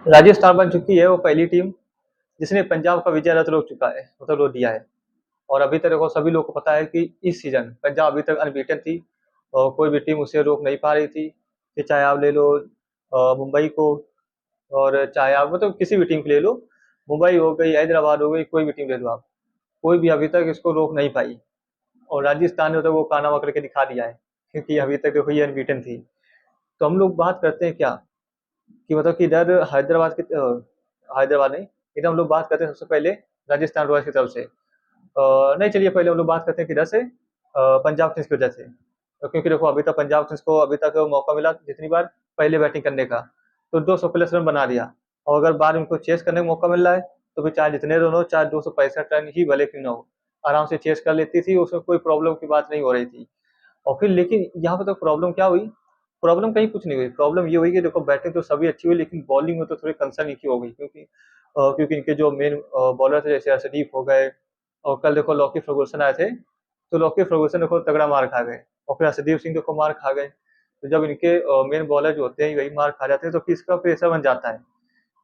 राजस्थान बन चुकी है वो पहली टीम जिसने पंजाब का विजय रथ रोक चुका है, मतलब रोक दिया है। और अभी तक देखो सभी लोग को पता है कि इस सीजन पंजाब अभी तक अनबीटन थी और कोई भी टीम उसे रोक नहीं पा रही थी। कि चाहे आप ले लो मुंबई को, और चाहे आप मतलब किसी भी टीम को ले लो, मुंबई हो गई, हैदराबाद हो गई, कोई भी टीम ले लो आप, कोई भी अभी तक इसको रोक नहीं पाई। और राजस्थान ने तो वो कारनामा करके दिखा दिया है, क्योंकि अभी तक देखो ये अनबीटन थी। तो हम लोग बात करते हैं क्या, कि मतलब कि इधर हैदराबाद की हैदराबाद नहीं, इधर हम लोग बात करते हैं सबसे पहले राजस्थान रॉयल्स की तरफ से। नहीं, चलिए पहले हम लोग बात करते हैं किधर से, पंजाब किंग्स की वजह से। तो क्योंकि देखो अभी तक पंजाब किंग्स को अभी तक मौका मिला जितनी बार पहले बैटिंग करने का, तो 200 प्लस रन बना दिया। और अगर बाद में उनको चेस करने का मौका मिल रहा है, तो भी चाहे जितने रन हो, चाहे 265 रन ही भले क्यों ना हो, आराम से चेस कर लेती थी, उसमें कोई प्रॉब्लम की बात नहीं हो रही थी। और फिर लेकिन यहाँ पे तो प्रॉब्लम क्या हुई, प्रॉब्लम कहीं कुछ नहीं हुई। प्रॉब्लम ये हुई कि देखो बैटिंग तो सभी अच्छी हुई, लेकिन बॉलिंग में तो थोड़ी कंसर्न की हो गई, क्योंकि इनके जो मेन बॉलर थे जैसे अर्शदीप हो गए, और कल देखो लॉकी फर्गुसन आए थे, तो लॉकी फर्गुसन देखो तगड़ा मार खा गए, और फिर अर्शदीप सिंह देखो मार खा गए। तो जब इनके मेन बॉलर जो होते हैं वही मार खा जाते हैं, तो किसका प्रेशर बन जाता है।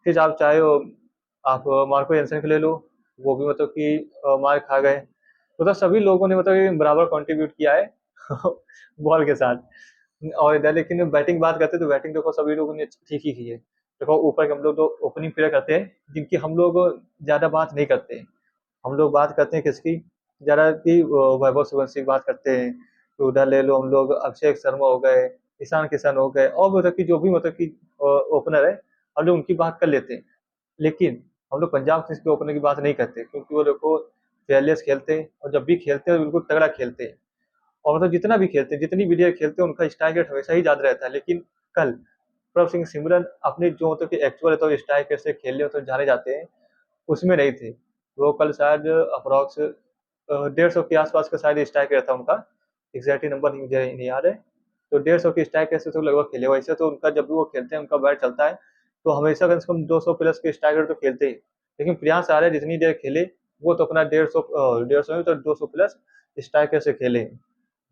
फिर आप चाहे आप मार्को जेनसन को ले लो, वो भी मतलब कि मार खा गए। मतलब सभी लोगों ने मतलब कि बराबर कंट्रीब्यूट किया है बॉल के साथ। और इधर लेकिन बैटिंग बात करते हैं, तो बैटिंग देखो सभी लोगों ने ठीक ही की है। देखो ऊपर के हम लोग जो ओपनिंग प्लेयर करते हैं, जिनकी हम लोग ज्यादा बात नहीं करते, हम लोग बात करते हैं किसकी ज्यादा की, वैभव सूर्यवंशी की बात करते हैं। तो उधर ले लो हम लोग अभिषेक शर्मा हो गए, ईशान किशन हो गए, और मतलब कि जो भी मतलब कि ओपनर है, हम लोग उनकी बात कर लेते हैं। लेकिन हम लोग पंजाब किंग्स के ओपनर की बात नहीं करते, क्योंकि वो देखो फेयरलेस खेलते हैं, और जब भी खेलते हैं तो बिल्कुल तगड़ा खेलते हैं। और मतलब जितना भी खेलते हैं, जितनी भी देर खेलते हैं, उनका स्ट्राइक रेट हमेशा ही ज्यादा रहता है। लेकिन कल प्रभ सिंह सिमरन अपने जो मतलब कि एक्चुअल तो स्ट्राइक कैसे खेलने तो जाने जाते हैं, उसमें नहीं थे। वो कल शायद अप्रॉक्स 150 के आसपास का शायद स्ट्राइक रेट था उनका, एग्जैक्टली नंबर मुझे नहीं याद है। तो 150 की स्ट्राइक रेट से तो लगभग खेले, वैसे तो उनका जब भी वो खेलते हैं उनका बैट चलता है, तो हमेशा कम से कम 200 प्लस के स्ट्राइक रेट तो खेलते ही। लेकिन प्रियांश आर्य जितनी देर खेले, वो तो अपना 150 में तो 200 प्लस स्ट्राइक रेट से खेले।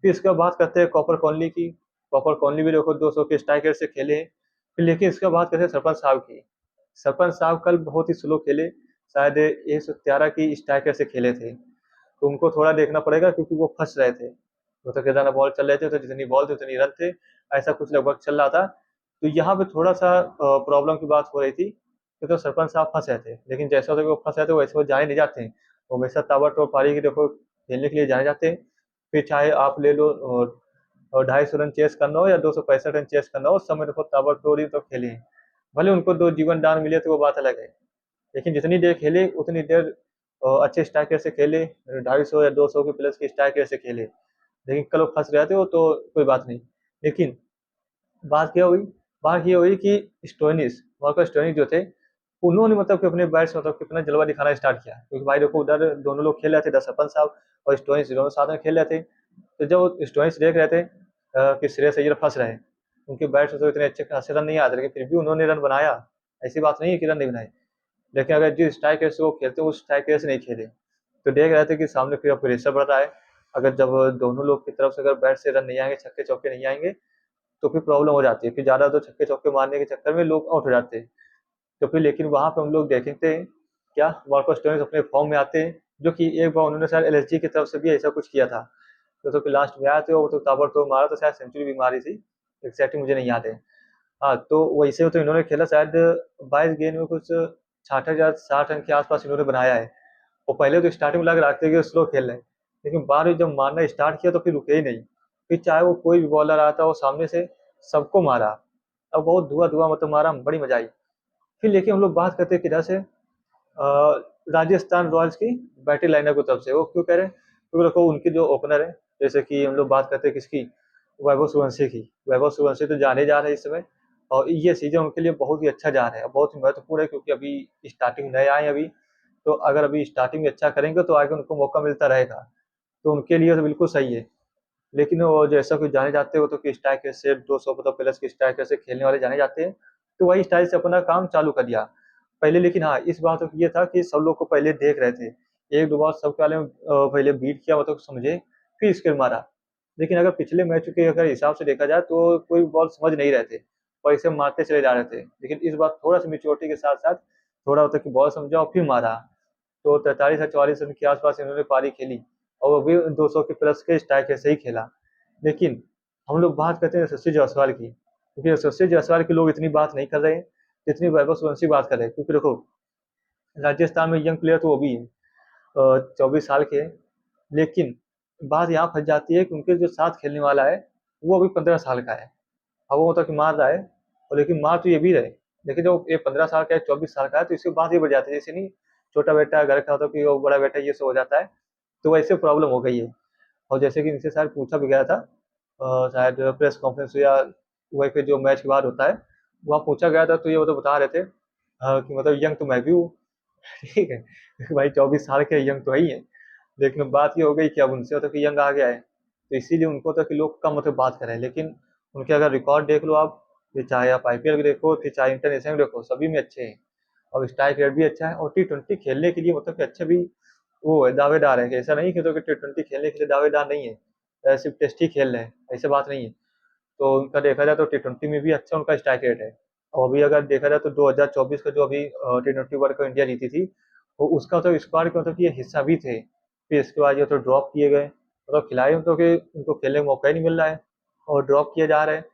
फिर इसके बाद करते हैं कॉपर कॉनली की। कॉपर कॉनली भी देखो 200 के स्ट्राइक रेट से खेले हैं। फिर लेकिन इसके बाद करते हैं सरपंच साहब की। सरपंच साहब कल बहुत ही स्लो खेले, शायद 111 की स्ट्राइक रेट से खेले थे। तो उनको थोड़ा देखना पड़ेगा, क्योंकि वो फंस रहे थे, मतलब कि ज्यादा बॉल चल रहे थे, तो जितनी बॉल थी उतनी रन थे, ऐसा कुछ लगभग चल रहा था। तो यहाँ पे थोड़ा सा प्रॉब्लम की बात हो रही थी, कि तो सरपंच साहब फंस रहे थे। लेकिन जैसे होता है कि वो फंस रहे थे, वैसे वो जाने नहीं जाते हैं। वो हमेशा ताबड़तोड़ पारी की देखो खेलने के लिए जाने जाते हैं। फिर चाहे आप ले लो 250 रन चेस करना हो या 265 रन चेस करना हो, उस समय देखो ताबड़तोड़ ही तो खेले हैं। भले उनको 2 जीवन दान मिले तो वो बात अलग है, लेकिन जितनी देर खेले उतनी देर अच्छे स्ट्राइकर से खेले, 250 या 200 के प्लस के स्ट्राइकर से खेले। लेकिन कल वो फंस गए थे, वो तो कोई बात नहीं। लेकिन बात क्या हुई, बात ये हुई कि स्टोइनिस, मार्को स्टोइनिस जो थे, उन्होंने मतलब कि अपने बैट से मतलब कितना जलवा दिखाना स्टार्ट किया, क्योंकि भाई देखो उधर दोनों लोग खेल रहे थे, दसपन साहब और स्टोइनिस दोनों साथ में खेल रहे थे। तो जब स्टोइनिस देख रहे थे कि श्रेयस अय्यर फंस रहे हैं, उनके बैट से तो इतने अच्छे खासे रन नहीं आते, लेकिन फिर भी उन्होंने रन बनाया। ऐसी बात नहीं है कि रन नहीं बनाए, लेकिन अगर जिस स्ट्राइक रेट से वो खेलते हैं उस स्ट्राइक रेट से नहीं खेले। तो देख रहे थे कि सामने फिर प्रेशर बढ़ रहा है। अगर जब दोनों लोग की तरफ से अगर बैट से रन नहीं आएंगे, छक्के चौके नहीं आएंगे, तो फिर प्रॉब्लम हो जाती है। फिर ज्यादा तो छक्के चौके मारने के चक्कर में लोग आउट हो जाते हैं। तो फिर लेकिन वहां पे हम लोग देखते हैं क्या, मार्को स्टोइनिस अपने फॉर्म में आते हैं, जो कि एक बार उन्होंने शायद एलएसजी की तरफ से भी ऐसा कुछ किया था। तो फिर लास्ट में आए थे, वो तो ताबड़तोड़ मारा, तो शायद सेंचुरी भी मारी थी, एग्जैक्टली मुझे नहीं याद है। हाँ, तो वैसे तो इन्होंने खेला शायद 22 गेंद में कुछ 66 या 60 रन के आसपास इन्होंने बनाया है। वो पहले तो स्टार्टिंग में लग रहा था कि स्लो खेल रहे हैं, लेकिन बाद में जब मारना स्टार्ट किया तो फिर रुके ही नहीं। फिर चाहे वो कोई भी बॉलर आता, वो सामने से सबको मारा। अब बहुत धुआं धुआं मतलब मारा, बड़ी मजा आई। फिर लेकिन हम लोग बात करते हैं किधर से, राजस्थान रॉयल्स की बैटिंग लाइनअप की तरफ से। वो क्यों कह रहे हैं, क्योंकि देखो उनके जो ओपनर है, जैसे कि हम लोग बात करते हैं किसकी, वैभव सूर्यवंशी की। वैभव सूर्यवंशी तो जाने जा रहे हैं इस समय, और ये सीजन उनके लिए बहुत ही अच्छा जा रहा है, बहुत ही महत्वपूर्ण है, क्योंकि अभी स्टार्टिंग नए आए हैं अभी। तो अगर अभी स्टार्टिंग में अच्छा करेंगे तो आगे उनको मौका मिलता रहेगा, तो उनके लिए तो बिल्कुल सही है। लेकिन वो जैसा कि जाने जाते हो तो कि स्ट्राइकर से 200 मतलब प्लस के स्ट्राइकर से खेलने वाले जाने जाते हैं, तो वही स्टाइल से अपना काम चालू कर दिया पहले। लेकिन हाँ, इस बात को ये था कि सब लोग को पहले देख रहे थे, एक दो बार सबके वाले पहले बीट किया मतलब समझे, फिर स्किल मारा। लेकिन अगर पिछले मैच के अगर हिसाब से देखा जाए तो कोई बॉल समझ नहीं रहे थे। और इसे मारते चले जा रहे थे। लेकिन इस बार थोड़ा सा मेच्योरिटी के साथ साथ थोड़ा होता कि बॉल समझा और फिर मारा। तो 43 या 44 रन के आसपास इन्होंने पारी खेली और वो भी 200 के प्लस के स्ट्राइक से ही खेला। लेकिन हम लोग बात करते हैं यशस्वी जायसवाल की, क्योंकि यशस्वी जायसवाल के लोग इतनी बात नहीं कर रहे हैं जितनी वैभव सूर्यवंशी बात कर रहे हैं। क्योंकि देखो, राजस्थान में यंग प्लेयर तो वो भी है, 24 साल के हैं, लेकिन बात यहाँ फंस जाती है कि उनके जो साथ खेलने वाला है वो अभी 15 साल का है। अब वो मतलब कि मार रहा है, और लेकिन मार तो ये भी रहे, लेकिन जो ये 15 साल का है, 24 साल का है, तो इसकी बात ये बढ़ जाती है। जैसे नहीं, छोटा बेटा घर का होता कि वो बड़ा बेटा, ये सब हो जाता है। तो वैसे प्रॉब्लम हो गई है। और जैसे कि इनसे शायद पूछा भी गया था, शायद प्रेस कॉन्फ्रेंस या वही पे जो मैच के बाद होता है, वहाँ पूछा गया था, तो ये वो तो बता रहे थे कि मतलब यंग तो मैं भी हूँ। ठीक है, भाई 24 साल के यंग तो है ही है, लेकिन बात ये हो गई कि अब उनसे मतलब कि यंग आ गया है, तो इसीलिए उनको तो कि लोग कम मतलब बात करें। लेकिन उनके अगर रिकॉर्ड देख लो आप, फिर चाहे आप आईपीएल भी देखो, फिर चाहे इंटरनेशनल देखो, सभी में अच्छे हैं। और स्ट्राइक रेट भी अच्छा है, और टी20 खेलने के लिए मतलब कि अच्छे भी वो है, दावेदार है। कि ऐसा नहीं कि तो कि टी20 खेलने के लिए दावेदार नहीं है, सिर्फ टेस्ट ही खेल रहे हैं, ऐसे बात नहीं है। तो उनका देखा जाए तो टी20 में भी अच्छा उनका स्ट्राइक रेट है। और अभी अगर देखा जाए तो 2024 का जो अभी टी20 वर्ल्ड कप इंडिया जीती थी, तो उसका तो स्क्वाड का मतलब कि ये हिस्सा भी थे। फिर इसके बाद ये तो ड्रॉप किए गए, मतलब खिलाड़ी तो कि उनको खेलने का मौका ही नहीं मिल रहा है, और ड्रॉप किए जा रहे हैं।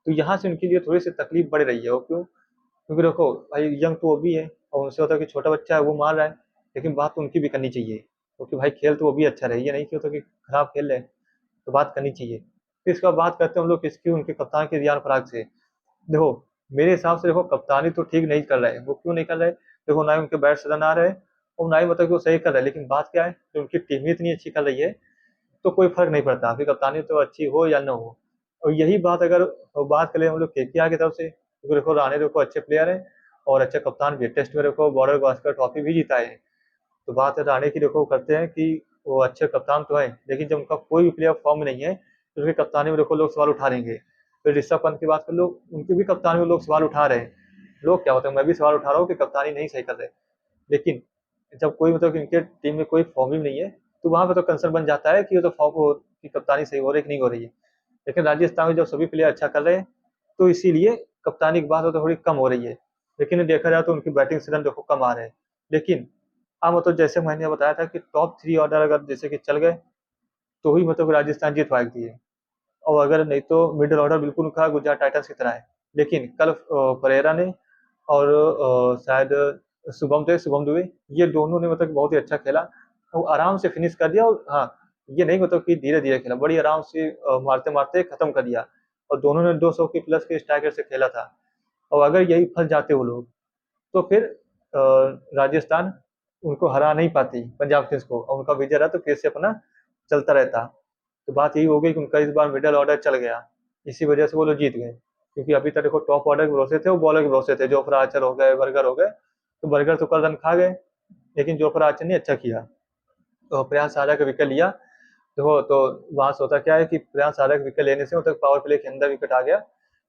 तो यहाँ से उनके लिए थोड़ी सी तकलीफ बढ़ रही है। वो क्यों? क्योंकि देखो भाई, यंग तो वो भी है, और उनसे होता है कि छोटा बच्चा है वो मार रहा है, लेकिन बात तो उनकी भी करनी चाहिए, क्योंकि भाई खेल तो वो भी अच्छा रही है, नहीं कि होता कि खराब खेल रहे हैं, तो बात करनी चाहिए। फिर इसके बाद बात करते हैं हम लोग किसकी, उनके कप्तान के रियान पराग से। देखो, मेरे हिसाब से देखो, कप्तानी तो ठीक नहीं कर रहे हैं। वो क्यों नहीं कर रहे? देखो, ना ही उनके बैट्स रन आ रहे हैं, और ना ही मतलब कि वो सही कर रहे हैं। लेकिन बात क्या है कि उनकी टीम ही इतनी अच्छी कर रही है, तो कोई फर्क नहीं पड़ता, फिर कप्तानी तो अच्छी हो या ना हो। और यही बात अगर बात करें हम लोग केकेआर की तरफ से, तो देखो राणे देखो अच्छे प्लेयर हैं, और अच्छे कप्तान भी है। टेस्ट में देखो बॉर्डर गावस्कर ट्रॉफी भी जीता है। तो बात है राणे की, देखो करते हैं कि वो अच्छे कप्तान तो है, लेकिन जब उनका कोई भी प्लेयर फॉर्म में नहीं है, तो उनकी कप्तानी में देखो लोग सवाल उठा लेंगे। फिर ऋषभ पंत की बात कर लो, उनकी भी कप्तानी में लोग सवाल उठा रहे हैं। लोग क्या होता है, मैं भी सवाल उठा रहा हूँ कि कप्तानी नहीं सही कर रहे। लेकिन जब कोई मतलब कि इनके टीम में कोई फॉर्म ही नहीं है, तो वहां पे तो कंसर्न बन जाता है कि ये तो फॉर्म की कप्तानी सही हो रही है कि नहीं हो रही है। लेकिन राजस्थान में जब सभी प्लेयर अच्छा कर रहे हैं, तो इसीलिए कप्तानी की बात तो थोड़ी कम हो रही है। लेकिन देखा जाए तो उनकी बैटिंग से रन देखो कम आ रहे हैं। लेकिन हाँ, मतलब जैसे मैंने बताया था कि टॉप 3 ऑर्डर अगर जैसे कि चल गए, तो ही मतलब राजस्थान जीत पाएगी है। और अगर नहीं तो मिडिल ऑर्डर बिल्कुल उनका गुजरात टाइटंस की तरह है। लेकिन कल परेरा ने और शायद शुभम दुबे, ये दोनों ने मतलब कि बहुत ही अच्छा खेला, वो आराम से फिनिश कर दिया। और हाँ, ये नहीं मतलब कि धीरे धीरे खेला, बड़ी आराम से मारते मारते खत्म कर दिया। और दोनों ने 200 के प्लस के स्ट्राइकर से खेला था। और अगर यही फंस जाते वो लोग, तो फिर राजस्थान उनको हरा नहीं पाती पंजाब किंग्स को, और उनका विजय रहा तो फिर से अपना चलता रहता। तो बात यही हो गई कि उनका इस बार मिडल ऑर्डर चल गया, इसी वजह से वो लोग जीत गए। क्योंकि अभी तक देखो टॉप ऑर्डर के भरोसे थे, वो बॉलर के भरोसे थे, जोफ्रा आर्चर हो गए, बर्गर हो गए। तो बर्गर तो कल रन खा गए, लेकिन जोफ्रा आर्चर ने अच्छा किया, तो प्रयास आर्या का विकेट लिया। देखो, तो वहां से होता क्या है कि प्रयास आर्या का विकेट लेने से मतलब पावर प्ले के अंदर विकेट आ गया,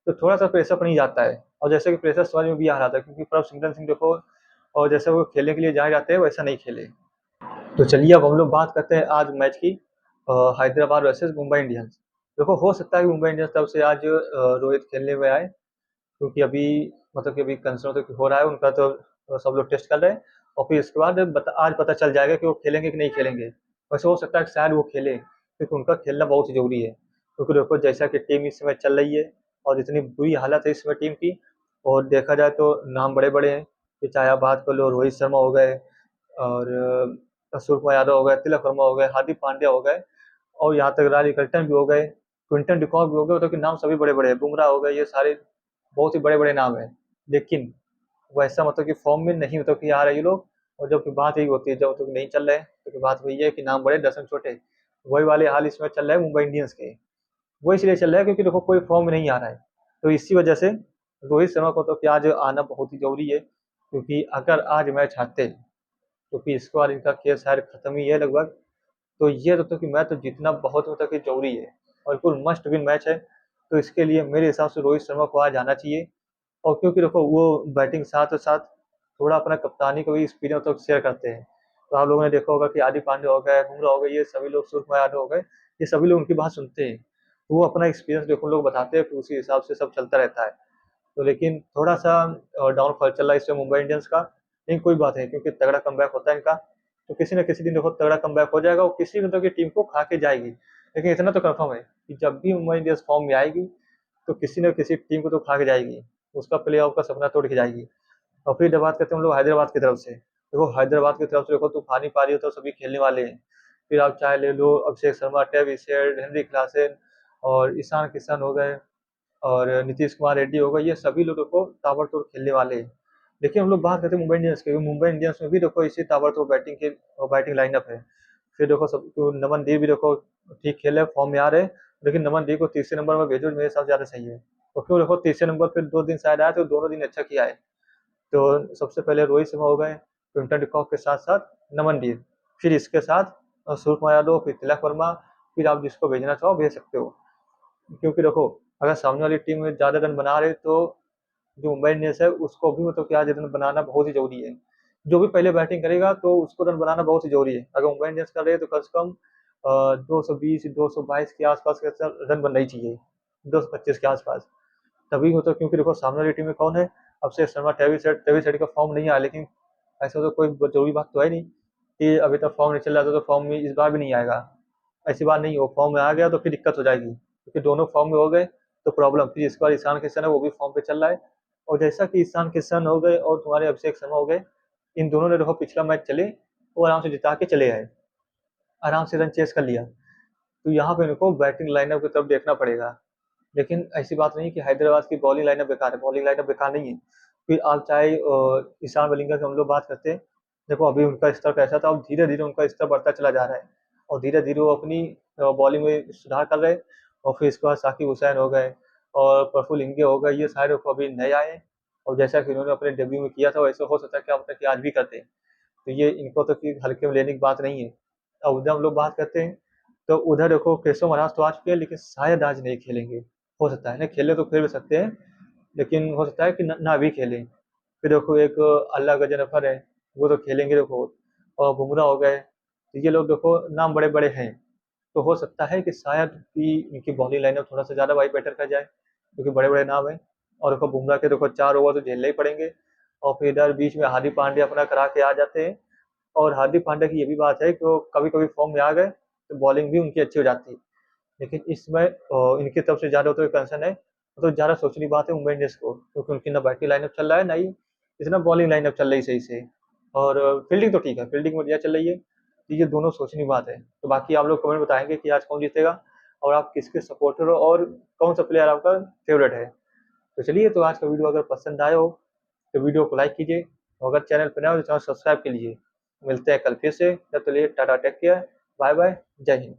तो थोड़ा सा प्रेशर बन ही जाता है। और जैसे कि प्रेशर समझ में भी आ रहा था, क्योंकि प्रभ सिंह देखो, और जैसे वो खेलने के लिए जाए जाते हैं वैसा नहीं खेले। तो चलिए अब हम लोग बात करते हैं आज मैच की, हैदराबाद वर्सेस मुंबई इंडियंस। देखो, हो सकता है कि मुंबई इंडियंस तरफ से आज रोहित खेलने में आए, क्योंकि अभी मतलब कि अभी कंसर्न तो हो रहा है उनका, तो सब लोग टेस्ट कर रहे हैं। और फिर इसके बाद आज पता चल जाएगा कि वो खेलेंगे कि नहीं खेलेंगे। वैसे हो सकता है कि शायद वो खेले, क्योंकि उनका खेलना बहुत ही जरूरी है। क्योंकि देखो जैसा कि टीम इस समय चल रही है, और इतनी बुरी हालत है इस समय टीम की, और देखा जाए तो नाम बड़े बड़े हैं। कि चाहे आप बात कर लो, रोहित शर्मा हो गए, और सूर्यकुमार यादव हो गए, तिलक वर्मा हो गए, हार्दिक पांड्या हो गए, और यहाँ तक राली कर्टन भी हो गए, क्विंटन डिकॉक भी हो गए, मतलब कि नाम सभी बड़े बड़े हैं, बुमराह हो गए, ये सारे बहुत ही बड़े बड़े नाम हैं। लेकिन वैसा मतलब कि फॉर्म में नहीं मतलब कि आ रहे ये लोग। और जब कि बात यही होती है, जब मतलब नहीं चल रहे हैं, तो कि बात वही है कि नाम बड़े दर्शन छोटे। वही वाले हाल इसमें चल रहा है मुंबई इंडियंस के। वो इसलिए चल रहा है क्योंकि देखो कोई फॉर्म में नहीं आ रहा है। तो इसी वजह से रोहित शर्मा को तो कि आज आना बहुत ही जरूरी है, क्योंकि अगर आज मैच हारते, तो फिर इसके बाद इनका खेल शायद खत्म ही है लगभग। तो ये तो कि मैच तो जीतना बहुत मतलब कि जरूरी है, और बिल्कुल मस्ट विन मैच है। तो इसके लिए मेरे हिसाब से रोहित शर्मा को आज आना चाहिए। और क्योंकि देखो वो बैटिंग साथ साथ थोड़ा अपना कप्तानी का भी एक्सपीरियंस तो शेयर करते हैं। तो आप लोगों ने देखा होगा कि आदि पांडे हो गए, बुमराह हो गए, ये सभी लोग, सूर्य कुमार यादव हो गए, ये सभी लोग उनकी बात सुनते हैं। तो वो अपना एक्सपीरियंस देखो लोग बताते हैं, फिर उसी हिसाब से सब चलता रहता है। तो लेकिन थोड़ा-सा डाउनफॉल चल रहा है इसमें मुंबई इंडियंस का, लेकिन कोई बात नहीं क्योंकि तगड़ा कमबैक होता है इनका, तो किसी न किसी दिन देखो तगड़ा कमबैक हो जाएगा और किसी मतलब की टीम को खा के जाएगी। लेकिन इतना तो कन्फर्म है कि जब भी मुंबई इंडियंस फॉर्म में आएगी, तो किसी न किसी टीम को तो खा के जाएगी, उसका प्ले-ऑफ का सपना तोड़ के जाएगी। और फिर जब बात करते हैं हम लोग हैदराबाद की तरफ से, देखो हैदराबाद की तरफ से देखो तूफानी पारी तो सभी खेलने वाले हैं। फिर आप चाहे ले लो Abhishek Sharma, Travis Head, Heinrich Klaasen और ईशान किशन हो गए और नीतीश कुमार रेड्डी हो गए, ये सभी लोग देखो ताबड़तोड़ खेलने वाले हैं। देखिए हम लोग बात करते हैं मुंबई इंडियंस की, मुंबई इंडियंस में भी देखो इसी ताबड़तोड़ बैटिंग लाइनअप है। फिर देखो सब तो नमन देव भी देखो ठीक खेले, फॉर्म में आ रहे हैं, लेकिन नमन देव को तीसरे नंबर में भेजो मेरे हिसाब से ज़्यादा सही है। और क्यों देखो तीसरे नंबर फिर 2 दिन शायद आया तो दोनों दिन अच्छा किया है। तो सबसे पहले रोहित शर्मा हो गए, क्विंटन डिकॉक के साथ-साथ नमनदीप, फिर इसके साथ सूर्य कुमार यादव, फिर तिलक वर्मा, फिर आप जिसको भेजना चाहो भेज सकते हो। क्योंकि देखो अगर सामने वाली टीम में ज़्यादा रन बना रहे तो जो मुंबई इंडियंस है उसको भी मतलब कि आज रन बनाना बहुत ही ज़रूरी है। जो भी पहले बैटिंग करेगा तो उसको रन बनाना बहुत ही ज़रूरी है। अगर मुंबई इंडियंस कर रही है तो कम से कम 220-222 के आस-पास का रन बनना ही चाहिए, 225 के आस-पास। तभी मतलब क्योंकि देखो सामने वाली टीम में कौन है, अभिषेक शर्मा, ट्रेविस हेड का फॉर्म नहीं आया, लेकिन ऐसा तो कोई जरूरी बात तो है नहीं कि अभी तक फॉर्म नहीं चल रहा था तो फॉर्म में इस बार भी नहीं आएगा। ऐसी बात नहीं, वो फॉर्म में आ गया तो फिर दिक्कत हो जाएगी क्योंकि दोनों फॉर्म में हो गए तो प्रॉब्लम। फिर इस बार ईशान किशन है वो भी फॉर्म पे चल रहा है, और जैसा कि ईशान किशन हो गए और तुम्हारे अभिषेक शर्मा हो गए, इन दोनों ने देखो पिछला मैच चले वो आराम से जिता के चले आए, आराम से रन चेस कर लिया। तो यहाँ पे इनको बैटिंग लाइनअप की तरफ देखना पड़ेगा। लेकिन ऐसी बात नहीं कि हैदराबाद की बॉलिंग लाइनअप बेकार है, बॉलिंग लाइनअप बेकार नहीं है। फिर आप चाहे ईशान मलिंगा की हम लोग बात करते हैं, देखो अभी उनका स्तर कैसा था, अब धीरे धीरे उनका स्तर बढ़ता चला जा रहा है और धीरे धीरे वो अपनी बॉलिंग में सुधार कर रहे हैं। और फिर इसके बाद साकिब हुसैन हो गए और प्रफुल्ल इंगे हो गए, ये सारे को अभी नए आए हैं और जैसा कि उन्होंने अपने डेब्यू में किया था वैसे हो सकता है क्या पता कि आज भी करते हैं। तो ये इनको तो कि हल्के में लेने की बात नहीं है। अब उधर हम लोग बात करते हैं तो उधर देखो केशव महाराज तो आ चुके हैं लेकिन शायद आज नहीं खेलेंगे। हो सकता है ना, खेले तो खेल भी सकते हैं, लेकिन हो सकता है कि ना भी खेलें। फिर देखो एक अल्लाह गजनफर है, वो तो खेलेंगे देखो, और बुमराह हो गए, तो ये लोग देखो नाम बड़े बड़े हैं। तो हो सकता है कि शायद कि इनकी बॉलिंग लाइनअप थोड़ा सा ज़्यादा भाई बेटर कर जाए क्योंकि बड़े बड़े नाम हैं। और देखो बुमराह के देखो 4 ओवर तो झेलने ही पड़ेंगे, और फिर इधर बीच में हार्दिक पांड्या अपना करा के आ जाते हैं। और हार्दिक पांड्या की ये भी बात है कि वो कभी कभी फॉर्म में आ गए तो बॉलिंग भी उनकी अच्छी हो जाती है। लेकिन इसमें इनकी तरफ से ज़्यादा तो कंसर्न है, तो ज़्यादा सोचने की बात है मुंबई इंडियंस को, क्योंकि उनकी ना बैटिंग लाइनअप चल रहा है ना ही इतना बॉलिंग लाइनअप चल रही है सही से। और फील्डिंग तो ठीक है, फील्डिंग बढ़िया चल रही है, तो ये दोनों सोचने की बात है। तो बाकी आप लोग कमेंट बताएंगे कि आज कौन जीतेगा और आप किसके सपोर्टर हो और कौन सा प्लेयर आपका फेवरेट है। तो चलिए, तो आज का वीडियो अगर पसंद आए हो तो वीडियो को लाइक कीजिए, और अगर चैनल पर नए हो तो चैनल सब्सक्राइब कीजिए। मिलते हैं कल फिर से, तब तक के लिए tata, take care, bye bye, जय हिंद।